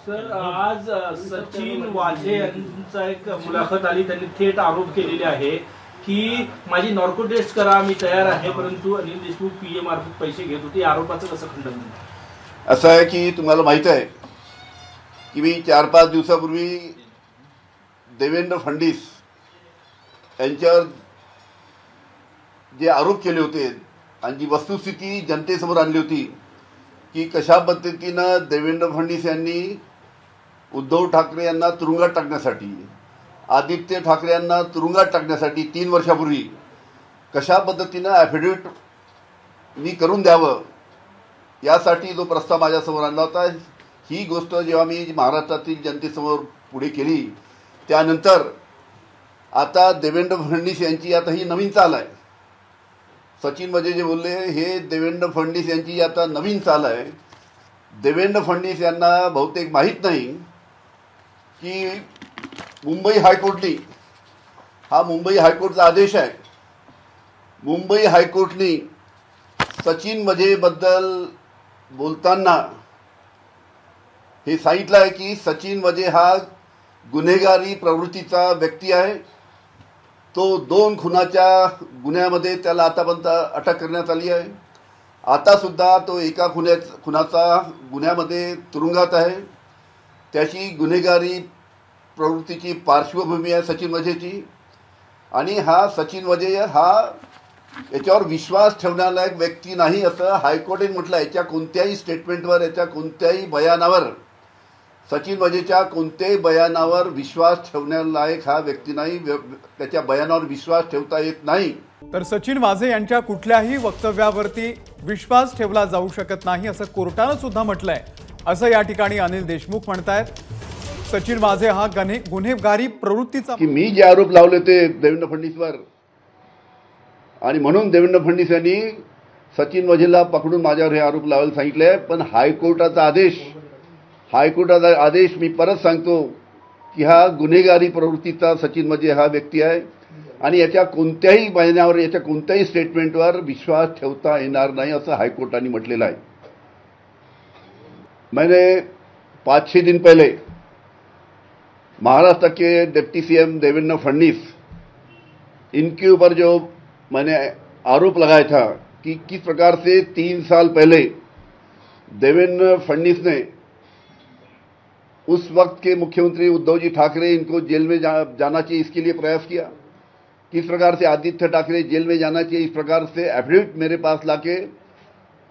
Sir आज सचिन वाझे यांचा एक मुलाखत आली, त्यांनी थेट आरोप केलेले आहे की माझी नॉर्को टेस्ट करा, मी तयार आहे, परंतु अनिल देशमुख पीए मार्फत पैसे घेत होते. आरोपाचं कसं खंडन? असं आहे की तुम्हाला माहित आहे की मी 4-5 दिवसापूर्वी देवेंद्र फडणवीस यांच्यावर जे आरोप केले होते आणि जी वस्तुस्थिती जनतेसमोर आणली होती की कशा पद्धतीनं देवेंद्र फडणवीस यांनी उद्धव ठाकरे यांना तुरुंगात टाकण्यासाठी, आदित्य ठाकरे यांना तुरुंगात टाकण्यासाठी 3 वर्षापूर्वी कशा पद्धतीनं ॲफिडेविट मी करून द्यावं यासाठी जो प्रस्ताव माझ्यासमोर आणला होता, ही गोष्ट जेव्हा मी महाराष्ट्रातील जनतेसमोर पुढे केली त्यानंतर आता देवेंद्र फडणवीस यांची आता ही नवीन चाल आहे. सचिन वाझे जे बोलले हे देवेंद्र फडणवीस यांची आता नवीन चाल आहे. देवेंद्र फडणवीस यांना बहुतेक माहीत नाही की मुंबई हायकोर्टने, हा मुंबई हायकोर्टचा आदेश आहे, मुंबई हायकोर्टने सचिन वाझेबद्दल बोलताना हे सांगितलं आहे की सचिन वाझे हा गुन्हेगारी प्रवृत्तीचा व्यक्ती आहे. तो 2 खुनाच्या गुन्ह्यामध्ये त्याला आतापर्यंत अटक करण्यात आली आहे. आता सुद्धा तो एका खुनाचा गुन्ह्यामध्ये तुरुंगात आहे. त्याची गुन्हेगारी प्रवृत्तीची पार्श्वभूमी आहे सचिन वाझेची. आणि हा सचिन वाझे हा याच्यावर विश्वास ठेवण्यालायक व्यक्ती नाही असं हायकोर्टाने म्हटलं. याच्या कोणत्याही स्टेटमेंटवर, याच्या कोणत्याही बयानावर, सचिन वाझेच्या कोणत्याही बयानावर विश्वास ठेवण्यालायक हा व्यक्ती नाही, त्याच्या बयानावर विश्वास ठेवता येत नाही. तर सचिन वाझे यांच्या कुठल्याही वक्तव्यावरती विश्वास ठेवला जाऊ शकत नाही असं कोर्टानं सुद्धा म्हटलंय, असं या ठिकाणी अनिल देशमुख म्हणतायत. सचिन वाझे हा गुन्हेगारी प्रवृत्तीचा की मी जे आरोप लावले ते देवेंद्र फडणवीसवर, आणि म्हणून देवेंद्र फडणवीस यांनी सचिन वाझेला पकडून माझ्यावर हे आरोप लावायला सांगितले. पण हायकोर्टाचा आदेश मी परत सांगतो की हा गुन्हेगारी प्रवृत्तीचा सचिन वाझे हा व्यक्ती आहे आणि याच्या कोणत्याही बयानावर, याच्या कोणत्याही स्टेटमेंटवर विश्वास ठेवता येणार नाही असं हाईकोर्टाने म्हटलेलं आहे. मैंने 5-6 दिन पहले महाराष्ट्र के डिप्टी सीएम देवेंद्र फडणवीस, इनके ऊपर जो मैंने आरोप लगाया था कि किस प्रकार से 3 साल पहले देवेंद्र फडणवीस ने उस वक्त के मुख्यमंत्री उद्धव जी ठाकरे इनको जेल में जाना चाहिए इसके लिए प्रयास किया. किस प्रकार से आदित्य ठाकरे जेल में जाना चाहिए, इस प्रकार से एफिडेविट मेरे पास लाके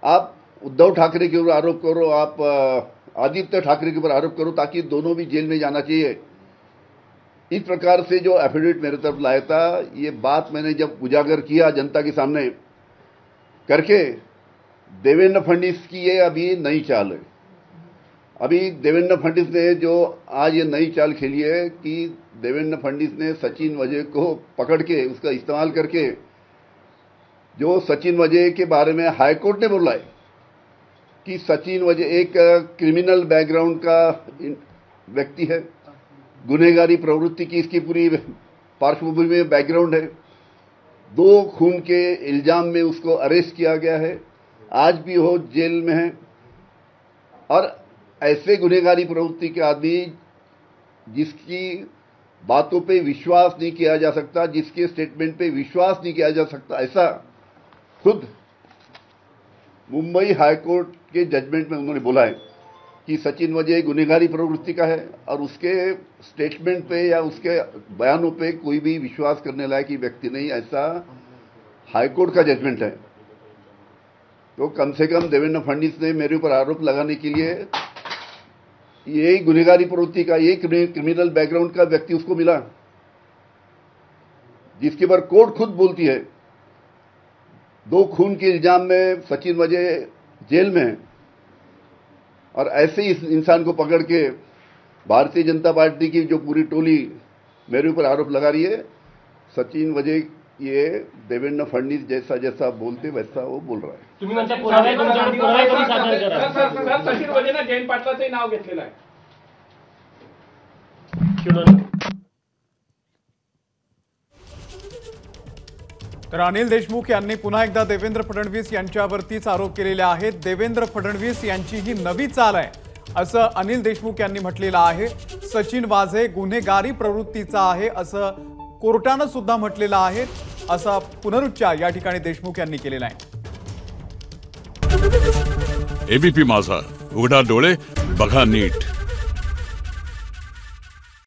आप उद्धव ठाकरे के ऊपर आरोप करो, आप आदित्य ठाकरे के ऊपर आरोप करो ताकि दोनों भी जेल में जाना चाहिए. इस प्रकार से जो एफिडेविट मेरे तरफ लाया था, ये बात मैंने जब उजागर किया जनता के सामने करके, देवेंद्र फडणवीस की ये अभी नई चाल है. अभी देवेंद्र फडणवीस ने जो आज ये नई चाल खेली है कि देवेंद्र फडणवीस ने सचिन वाझे को पकड़ के, उसका इस्तेमाल करके, जो सचिन वाझे के बारे में हाईकोर्ट ने बोला है कि सचिन वाझे एक क्रिमिनल बैकग्राउंड का व्यक्ति है, गुनहगारी प्रवृत्ति की इसकी पूरी पार्श्वभूमि में बैकग्राउंड है, 2 खून के इल्जाम में उसको अरेस्ट किया गया है, आज भी वो जेल में है. और ऐसे गुनहगारी प्रवृत्ति के आदमी जिसकी बातों पे विश्वास नहीं किया जा सकता, जिसके स्टेटमेंट पे विश्वास नहीं किया जा सकता, ऐसा खुद मुंबई हाईकोर्ट के जजमेंट में उन्होंने बोला है कि सचिन वाझे गुनहगारी प्रवृत्ति का है और उसके स्टेटमेंट पे या उसके बयानों पे कोई भी विश्वास करने लायक व्यक्ति नहीं, ऐसा हाईकोर्ट का जजमेंट है. तो कम से कम देवेंद्र फडणवीस ने मेरे ऊपर आरोप लगाने के लिए यही गुनहगारी प्रवृत्ति का, ये क्रिमिनल बैकग्राउंड का व्यक्ति उसको मिला, जिसके पर कोर्ट खुद बोलती है 2 खून के इल्जाम में सचिन वाझे जेल में है. और ऐसे ही इस इंसान को पकड़ के भारतीय जनता पार्टी की जो पूरी टोली मेरे ऊपर आरोप लगा रही है, सचिन वाझे ये देवेंद्र फडणवीस जैसा जैसा बोलते वैसा वो बोल रहा है. तुम्ही म्हणता सचिन वाझेने जयंत पाटलाचे नाव घेतलेलं आहे. तर अनिल देशमुख यांनी पुन्हा एकदा देवेंद्र फडणवीस यांच्यावरतीच आरोप केलेले आहेत. देवेंद्र फडणवीस यांची ही नवी चाल आहे असं अनिल देशमुख यांनी म्हटलेलं आहे। सचिन वाझे गुन्हेगारी प्रवृत्तीचा आहे असं कोर्टानं सुद्धा म्हटलेलं आहे, असा पुनरुच्चार या ठिकाणी देशमुख यांनी केलेला आहे। एबीपी माझा, उघडा डोळे बघा नीट।